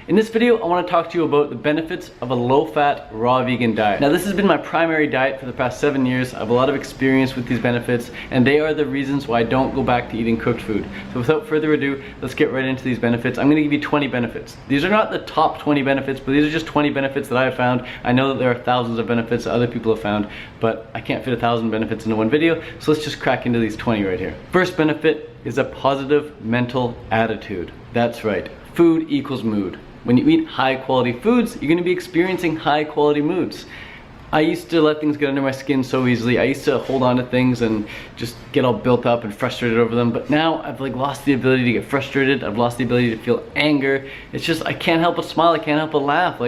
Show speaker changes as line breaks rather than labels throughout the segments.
In this video, I want to talk to you about the benefits of a low-fat, raw vegan diet. Now, this has been my primary diet for the past 7 years. I have a lot of experience with these benefits, and they are the reasons why I don't go back to eating cooked food. So without further ado, let's get right into these benefits. I'm going to give you 20 benefits. These are not the top 20 benefits, but these are just 20 benefits that I have found. I know that there are thousands of benefits that other people have found, but I can't fit 1,000 benefits into one video, so let's just crack into these 20 right here. First benefit is a positive mental attitude. That's right, food equals mood. When you eat high quality foods, you're going to be experiencing high quality moods. I used to let things get under my skin so easily. I used to hold on to things and just get all built up and frustrated over them. But now I've lost the ability to get frustrated. I've lost the ability to feel anger. It's just, I can't help but smile. I can't help but laugh.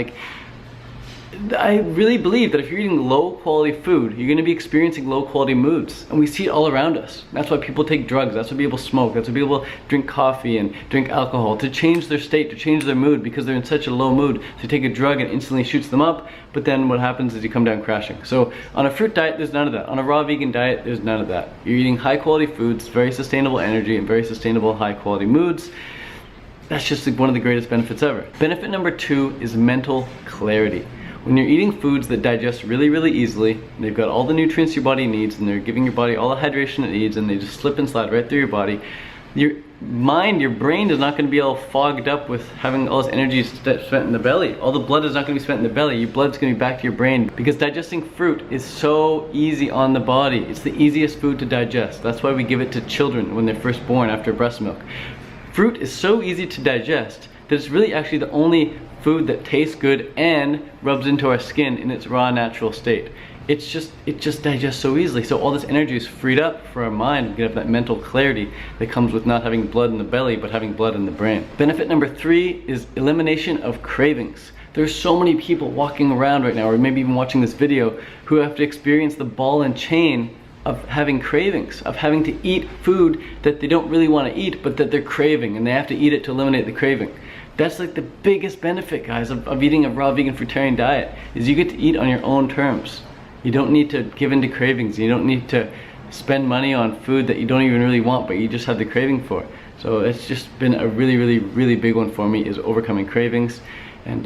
I really believe that if you're eating low quality food, you're going to be experiencing low quality moods. And we see it all around us. That's why people take drugs. That's why people smoke. That's why people drink coffee and drink alcohol to change their state, to change their mood, because they're in such a low mood. So they take a drug and instantly shoots them up, but then what happens is you come down crashing. So on a fruit diet, there's none of that. On a raw vegan diet, there's none of that. You're eating high quality foods, very sustainable energy, and very sustainable high quality moods. That's just one of the greatest benefits ever. Benefit number 2 is mental clarity. When you're eating foods that digest really, really easily, they've got all the nutrients your body needs, and they're giving your body all the hydration it needs, and they just slip and slide right through your body, your mind, your brain is not going to be all fogged up with having all this energy spent in the belly. All the blood is not going to be spent in the belly. Your blood's going to be back to your brain, because digesting fruit is so easy on the body. It's the easiest food to digest. That's why we give it to children when they're first born after breast milk. Fruit is so easy to digest that it's really actually the only food that tastes good and rubs into our skin in its raw natural state. It just digests so easily. So all this energy is freed up for our mind to get that mental clarity that comes with not having blood in the belly but having blood in the brain. Benefit number 3 is elimination of cravings. There's so many people walking around right now, or maybe even watching this video, who have to experience the ball and chain of having cravings, of having to eat food that they don't really want to eat but that they're craving, and they have to eat it to eliminate the craving. That's the biggest benefit, guys, of eating a raw vegan fruitarian diet, is you get to eat on your own terms. You don't need to give in to cravings. You don't need to spend money on food that you don't even really want, but you just have the craving for. So it's just been a really, really, really big one for me, is overcoming cravings and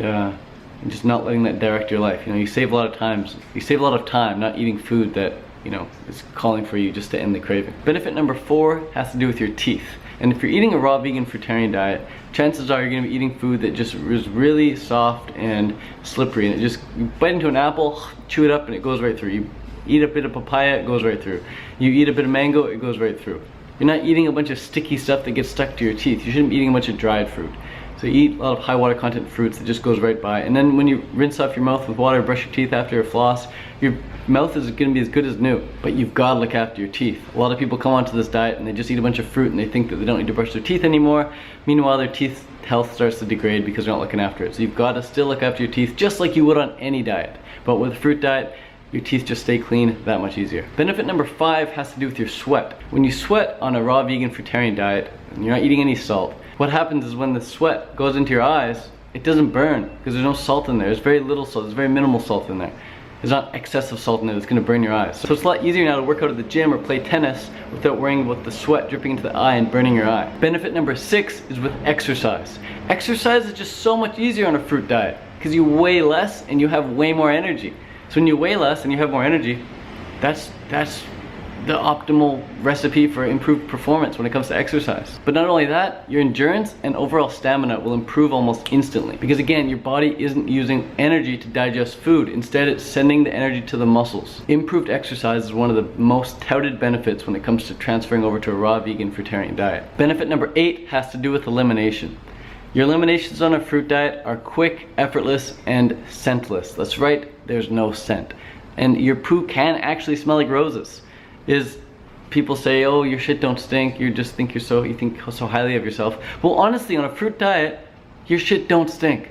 just not letting that direct your life. You know, you save a lot of time not eating food that, you know, is calling for you just to end the craving. Benefit number 4 has to do with your teeth. And if you're eating a raw vegan fruitarian diet, chances are you're going to be eating food that just is really soft and slippery, and you bite into an apple, chew it up, and it goes right through. You eat a bit of papaya, it goes right through. You eat a bit of mango, it goes right through. You're not eating a bunch of sticky stuff that gets stuck to your teeth. You shouldn't be eating a bunch of dried fruit. So you eat a lot of high water content fruits that just goes right by. And then when you rinse off your mouth with water, brush your teeth after a floss, your mouth is going to be as good as new. But you've got to look after your teeth. A lot of people come onto this diet and they just eat a bunch of fruit and they think that they don't need to brush their teeth anymore. Meanwhile, their teeth health starts to degrade because they're not looking after it. So you've got to still look after your teeth just like you would on any diet. But with a fruit diet, your teeth just stay clean that much easier. Benefit number 5 has to do with your sweat. When you sweat on a raw vegan fruitarian diet and you're not eating any salt, what happens is when the sweat goes into your eyes, it doesn't burn because there's no salt in there. There's very little salt. There's very minimal salt in there. There's not excessive salt in there that's going to burn your eyes. So it's a lot easier now to work out at the gym or play tennis without worrying about the sweat dripping into the eye and burning your eye. Benefit number 6 is with exercise. Exercise is just so much easier on a fruit diet because you weigh less and you have way more energy. So when you weigh less and you have more energy, that's the optimal recipe for improved performance when it comes to exercise. But not only that, your endurance and overall stamina will improve almost instantly, because again, your body isn't using energy to digest food. Instead, it's sending the energy to the muscles. Improved exercise is one of the most touted benefits when it comes to transferring over to a raw vegan fruitarian diet. Benefit number 8 has to do with elimination. Your eliminations on a fruit diet are quick, effortless, and scentless. That's right, there's no scent. And your poo can actually smell like roses. People say, oh, your shit don't stink, you think so highly of yourself. Well, honestly, on a fruit diet, your shit don't stink.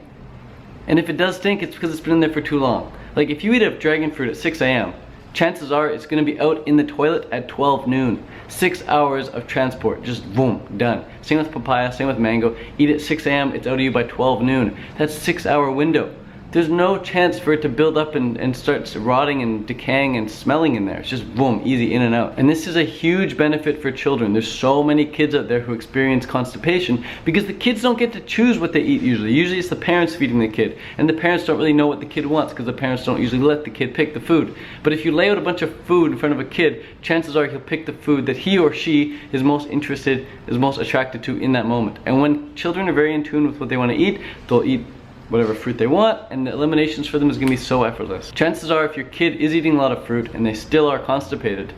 And if it does stink, it's because it's been in there for too long. Like if you eat a dragon fruit at 6 a.m., chances are it's gonna be out in the toilet at 12 noon. 6 hours of transport, just boom, done. Same with papaya, same with mango. Eat at 6 a.m., it's out of you by 12 noon. That's a 6 hour window. there's no chance for it to build up and start rotting and decaying and smelling in there. It's just boom, easy in and out. And this is a huge benefit for children. There's so many kids out there who experience constipation because the kids don't get to choose what they eat usually. Usually it's the parents feeding the kid, and the parents don't really know what the kid wants because the parents don't usually let the kid pick the food. But if you lay out a bunch of food in front of a kid, chances are he'll pick the food that he or she is most interested, is most attracted to in that moment. And when children are very in tune with what they want to eat, they'll eat whatever fruit they want, and the eliminations for them is gonna be so effortless. Chances are if your kid is eating a lot of fruit and they still are constipated,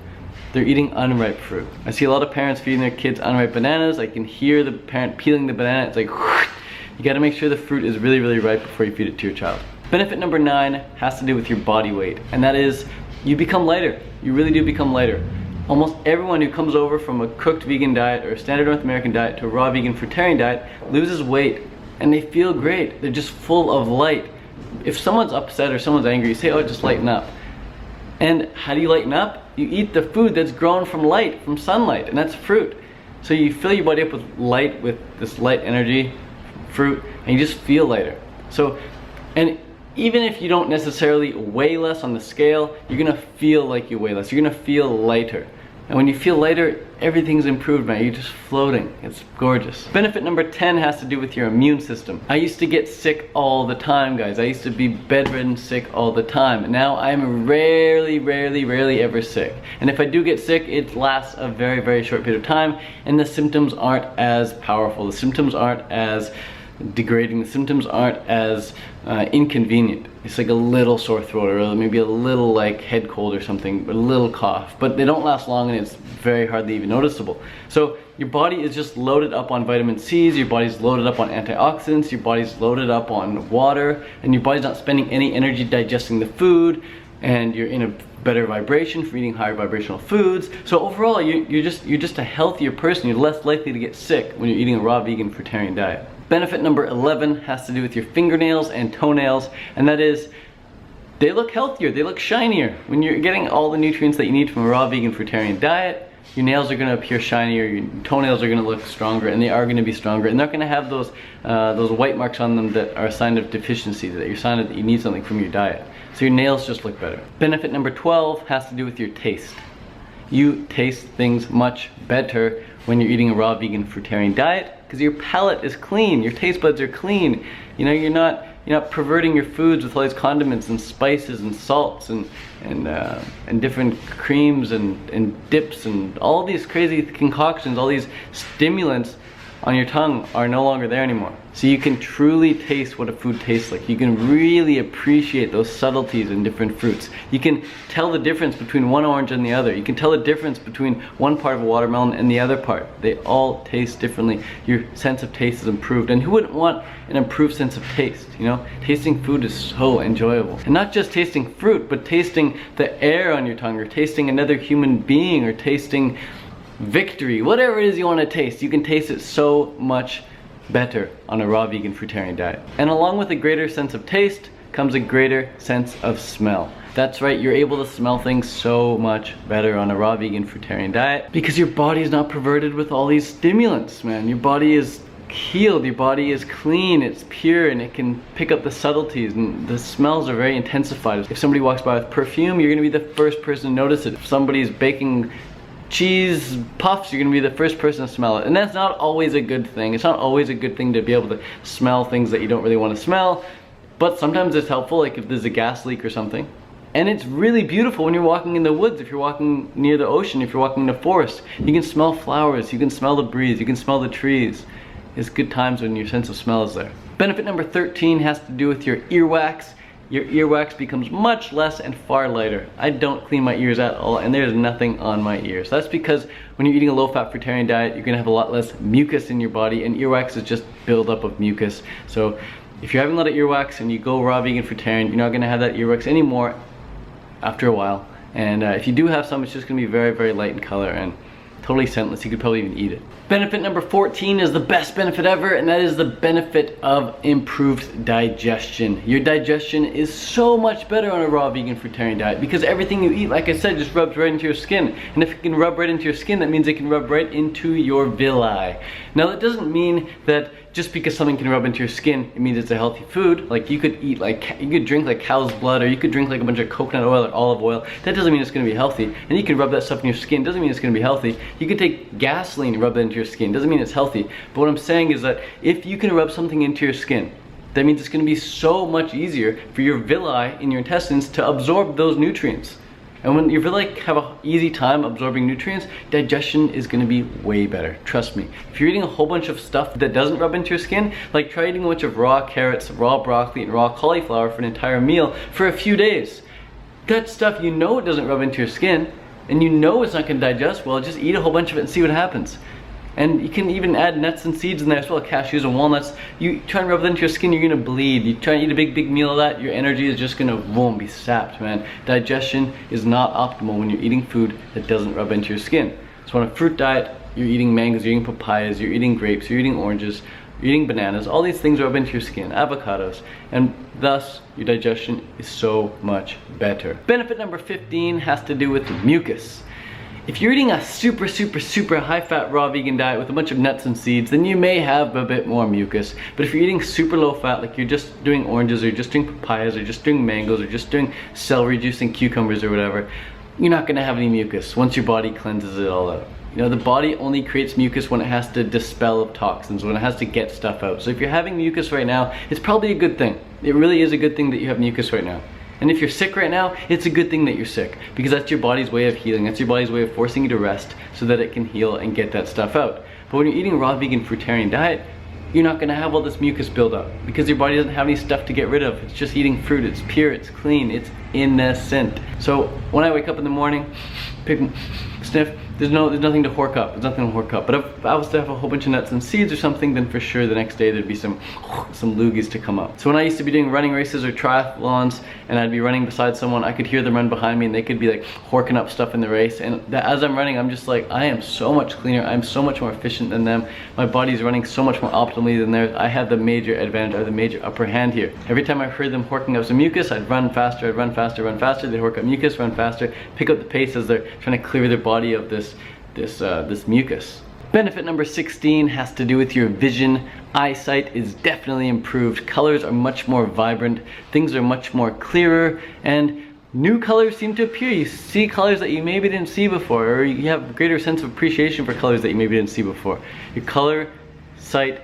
they're eating unripe fruit. I see a lot of parents feeding their kids unripe bananas. I can hear the parent peeling the banana. It's like, you gotta make sure the fruit is really, really ripe before you feed it to your child. Benefit number 9 has to do with your body weight, and that is you become lighter. You really do become lighter. Almost everyone who comes over from a cooked vegan diet or a standard North American diet to a raw vegan fruitarian diet loses weight. And they feel great. They're just full of light. If someone's upset or someone's angry, you say, oh, just lighten up. And how do you lighten up? You eat the food that's grown from light, from sunlight, and that's fruit. So you fill your body up with light, with this light energy, fruit, and you just feel lighter. So, and even if you don't necessarily weigh less on the scale, you're gonna feel like you weigh less. You're gonna feel lighter. And when you feel lighter, everything's improved, man. You're just floating. It's gorgeous. Benefit number 10 has to do with your immune system. I used to get sick all the time, guys. I used to be bedridden sick all the time. Now I'm rarely ever sick. And if I do get sick, it lasts a very, very short period of time, and the symptoms aren't as powerful. The symptoms aren't as degrading. The symptoms aren't as inconvenient. It's like a little sore throat, or maybe a little like head cold or something, a little cough, but they don't last long and it's very hardly even noticeable. So your body is just loaded up on vitamin C's, your body's loaded up on antioxidants, your body's loaded up on water, and your body's not spending any energy digesting the food, and you're in a better vibration for eating higher vibrational foods. So overall, you're just a healthier person. You're less likely to get sick when you're eating a raw vegan fruitarian diet. Benefit number 11 has to do with your fingernails and toenails, and that is they look healthier, they look shinier. When you're getting all the nutrients that you need from a raw vegan fruitarian diet, your nails are going to appear shinier, your toenails are going to look stronger, and they are going to be stronger, and they're not going to have those white marks on them that are a sign of deficiency, that you're a sign that you need something from your diet. So your nails just look better. Benefit number 12 has to do with your taste. You taste things much better when you're eating a raw vegan fruitarian diet because your palate is clean, your taste buds are clean. You know, you're not perverting your foods with all these condiments and spices and salts and different creams and dips and all these crazy concoctions, all these stimulants on your tongue are no longer there anymore. So you can truly taste what a food tastes like. You can really appreciate those subtleties in different fruits. You can tell the difference between one orange and the other. You can tell the difference between one part of a watermelon and the other part. They all taste differently. Your sense of taste is improved. And who wouldn't want an improved sense of taste? You know, tasting food is so enjoyable. And not just tasting fruit, but tasting the air on your tongue, or tasting another human being, or tasting victory, whatever it is you want to taste. You can taste it so much better on a raw vegan fruitarian diet. And along with a greater sense of taste comes a greater sense of smell. That's right, you're able to smell things so much better on a raw vegan fruitarian diet because your body is not perverted with all these stimulants, man. Your body is healed, your body is clean, it's pure, and it can pick up the subtleties, and the smells are very intensified. If somebody walks by with perfume, you're gonna be the first person to notice it. If somebody's baking cheese puffs, you're gonna be the first person to smell it. And that's not always a good thing. It's not always a good thing to be able to smell things that you don't really want to smell, but sometimes it's helpful, like if there's a gas leak or something. And it's really beautiful when you're walking in the woods, if you're walking near the ocean, if you're walking in the forest. You can smell flowers, you can smell the breeze, you can smell the trees. It's good times when your sense of smell is there. Benefit number 13 has to do with your earwax. Your earwax becomes much less and far lighter. I don't clean my ears at all, and there's nothing on my ears. That's because when you're eating a low-fat fruitarian diet, you're gonna have a lot less mucus in your body, and earwax is just buildup of mucus. So if you're having a lot of earwax and you go raw vegan fruitarian, you're not gonna have that earwax anymore after a while. And if you do have some, it's just gonna be very, very light in color and totally scentless. You could probably even eat it. Benefit number 14 is the best benefit ever, and that is the benefit of improved digestion. Your digestion is so much better on a raw vegan fruitarian diet because everything you eat, like I said, just rubs right into your skin. And if it can rub right into your skin, that means it can rub right into your villi. Now that doesn't mean that just because something can rub into your skin, it means it's a healthy food. Like you could drink like cow's blood, or you could drink like a bunch of coconut oil or olive oil. That doesn't mean it's gonna be healthy. And you can rub that stuff in your skin, doesn't mean it's gonna be healthy. You can take gasoline and rub that into your skin, doesn't mean it's healthy. But what I'm saying is that if you can rub something into your skin, that means it's gonna be so much easier for your villi in your intestines to absorb those nutrients. And when your villi have an easy time absorbing nutrients, digestion is gonna be way better, trust me. If you're eating a whole bunch of stuff that doesn't rub into your skin, like try eating a bunch of raw carrots, raw broccoli, and raw cauliflower for an entire meal for a few days. That stuff, you know it doesn't rub into your skin, and you know it's not gonna digest well, just eat a whole bunch of it and see what happens. And you can even add nuts and seeds in there as well, cashews and walnuts. You try and rub that into your skin, you're gonna bleed. You try and eat a big meal of that, your energy is just gonna, boom, be sapped, man. Digestion is not optimal when you're eating food that doesn't rub into your skin. So on a fruit diet, you're eating mangoes, you're eating papayas, you're eating grapes, you're eating oranges, you're eating bananas. All these things rub into your skin, avocados, and thus your digestion is so much better. Benefit number 15 has to do with mucus. If you're eating a super high fat raw vegan diet with a bunch of nuts and seeds, then you may have a bit more mucus. But if you're eating super low fat, like you're just doing oranges, or you're just doing papayas, or just doing mangoes, or just doing celery juice and cucumbers or whatever, you're not gonna have any mucus once your body cleanses it all out. You know, the body only creates mucus when it has to dispel of toxins, when it has to get stuff out. So if you're having mucus right now, it's probably a good thing. It really is a good thing that you have mucus right now. And if you're sick right now, it's a good thing that you're sick, because that's your body's way of healing. That's your body's way of forcing you to rest so that it can heal and get that stuff out. But when you're eating a raw vegan fruitarian diet, you're not gonna have all this mucus build up because your body doesn't have any stuff to get rid of. It's just eating fruit, it's pure, it's clean, it's innocent. So when I wake up in the morning, sniff, there's nothing to hork up. There's nothing to hork up. But if I was to have a whole bunch of nuts and seeds or something, then for sure the next day there'd be some loogies to come up. So when I used to be doing running races or triathlons, and I'd be running beside someone, I could hear them run behind me, and they could be like horking up stuff in the race. And as I'm running, I'm just like, I am so much cleaner. I'm so much more efficient than them. My body's running so much more optimally than theirs. I have the major advantage, or the major upper hand here. Every time I heard them horking up some mucus, I'd run faster, I'd run faster, run faster. They'd hork up mucus, run faster, pick up the pace as they're trying to clear their body of this mucus. Benefit number 16 has to do with your vision. Eyesight is definitely improved. Colors are much more vibrant. Things are much more clearer, and new colors seem to appear. You see colors that you maybe didn't see before, or you have a greater sense of appreciation for colors that you maybe didn't see before. Your color sight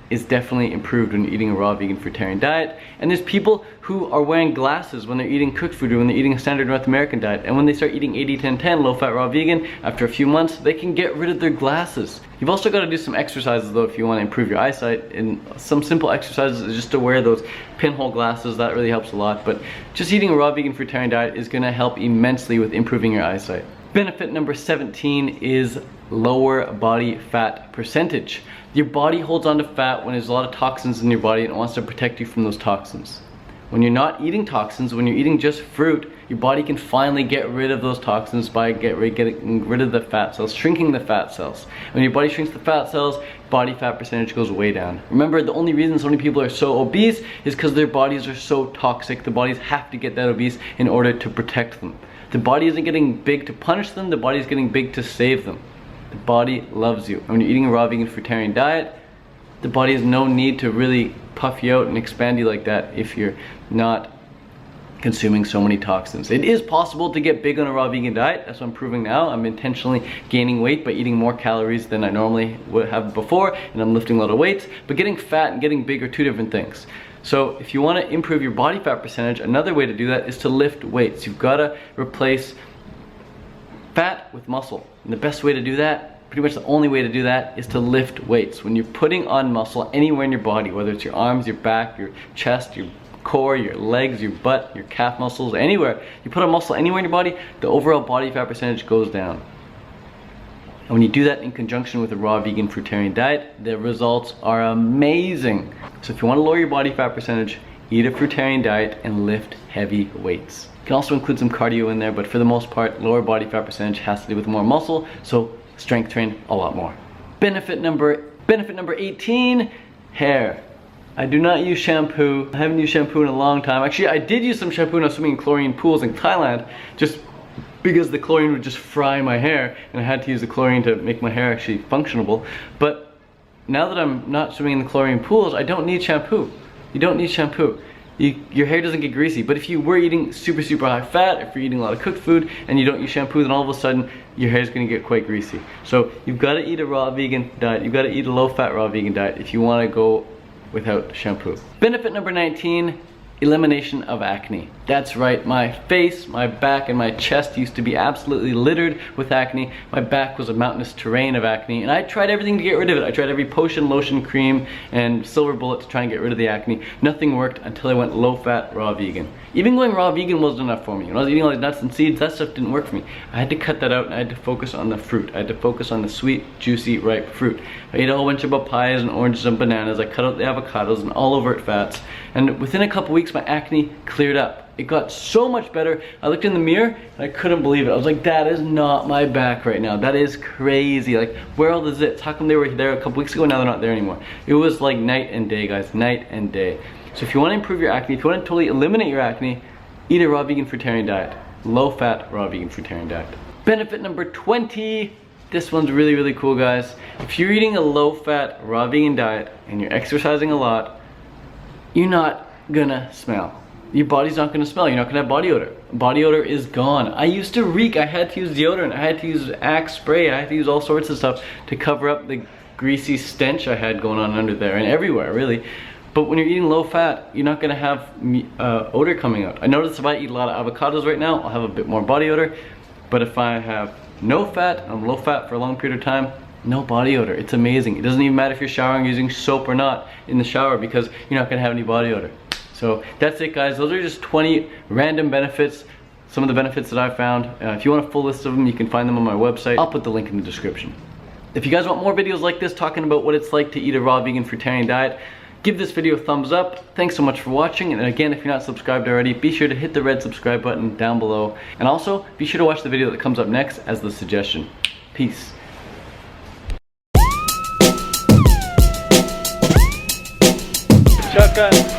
is definitely improved when you're eating a raw vegan fruitarian diet. And there's people who are wearing glasses when they're eating cooked food, or when they're eating a standard North American diet. And when they start eating 80-10-10, low fat raw vegan, after a few months, they can get rid of their glasses. You've also got to do some exercises though if you want to improve your eyesight. And some simple exercises is just to wear those pinhole glasses. That really helps a lot. But just eating a raw vegan fruitarian diet is going to help immensely with improving your eyesight. Benefit number 17 is lower body fat percentage. Your body holds on to fat when there's a lot of toxins in your body, and it wants to protect you from those toxins. When you're not eating toxins, when you're eating just fruit, your body can finally get rid of those toxins by getting rid of the fat cells, shrinking the fat cells. When your body shrinks the fat cells, body fat percentage goes way down. Remember, the only reason so many people are so obese is because their bodies are so toxic. The bodies have to get that obese in order to protect them. The body isn't getting big to punish them, the body is getting big to save them. The body loves you. And when you're eating a raw vegan fruitarian diet, the body has no need to really puff you out and expand you like that if you're not consuming so many toxins. It is possible to get big on a raw vegan diet. That's what I'm proving now. I'm intentionally gaining weight by eating more calories than I normally would have before, and I'm lifting a lot of weights. But getting fat and getting big are two different things. So if you want to improve your body fat percentage, another way to do that is to lift weights. You've got to replace fat with muscle. And the best way to do that, pretty much the only way to do that, is to lift weights. When you're putting on muscle anywhere in your body, whether it's your arms, your back, your chest, your core, your legs, your butt, your calf muscles, anywhere, you put on muscle anywhere in your body, the overall body fat percentage goes down. And when you do that in conjunction with a raw vegan fruitarian diet, the results are amazing. So if you want to lower your body fat percentage, eat a fruitarian diet and lift heavy weights. You can also include some cardio in there, but for the most part, lower body fat percentage has to do with more muscle, so strength train a lot more. Benefit number 18, hair. I do not use shampoo. I haven't used shampoo in a long time. Actually, I did use some shampoo when I was swimming in chlorine pools in Thailand, just because the chlorine would just fry my hair, and I had to use the chlorine to make my hair actually functionable. But now that I'm not swimming in the chlorine pools, I don't need shampoo. You don't need shampoo. Your hair doesn't get greasy. But if you were eating super high fat, if you're eating a lot of cooked food and you don't use shampoo, then all of a sudden your hair is going to get quite greasy. So you've got to eat a raw vegan diet. You've got to eat a low fat raw vegan diet if you want to go without shampoo. Benefit number 19, elimination of acne. That's right, my face, my back, and my chest used to be absolutely littered with acne. My back was a mountainous terrain of acne, and I tried everything to get rid of it. I tried every potion, lotion, cream, and silver bullet to try and get rid of the acne. Nothing worked until I went low fat, raw vegan. Even going raw vegan wasn't enough for me. When I was eating all these nuts and seeds, that stuff didn't work for me. I had to cut that out, and I had to focus on the fruit. I had to focus on the sweet, juicy, ripe fruit. I ate a whole bunch of papayas and oranges and bananas. I cut out the avocados and all overt fats, and within a couple weeks, my acne cleared up. It got so much better. I looked in the mirror and I couldn't believe it. I was like, that is not my back right now. That is crazy. Like, where are all the zits? How come they were there a couple weeks ago and now they're not there anymore? It was like night and day, guys, night and day. So if you want to improve your acne, if you want to totally eliminate your acne, eat a raw vegan fruitarian diet. Low fat raw vegan fruitarian diet. Benefit number 20. This one's really cool, guys. If you're eating a low fat raw vegan diet and you're exercising a lot, you're not gonna smell. Your body's not gonna smell. You're not gonna have body odor. Body odor is gone. I used to reek. I had to use deodorant. I had to use Axe spray. I had to use all sorts of stuff to cover up the greasy stench I had going on under there and everywhere, really. But when you're eating low fat, you're not gonna have odor coming out. I notice if I eat a lot of avocados right now, I'll have a bit more body odor. But if I have no fat, I'm low fat for a long period of time, no body odor. It's amazing. It doesn't even matter if you're showering using soap or not in the shower because you're not gonna have any body odor. So that's it, guys. Those are just 20 random benefits, some of the benefits that I found. If you want a full list of them, you can find them on my website. I'll put the link in the description. If you guys want more videos like this talking about what it's like to eat a raw vegan fruitarian diet, give this video a thumbs up. Thanks so much for watching. And again, if you're not subscribed already, be sure to hit the red subscribe button down below. And also, be sure to watch the video that comes up next as the suggestion. Peace. Shotgun.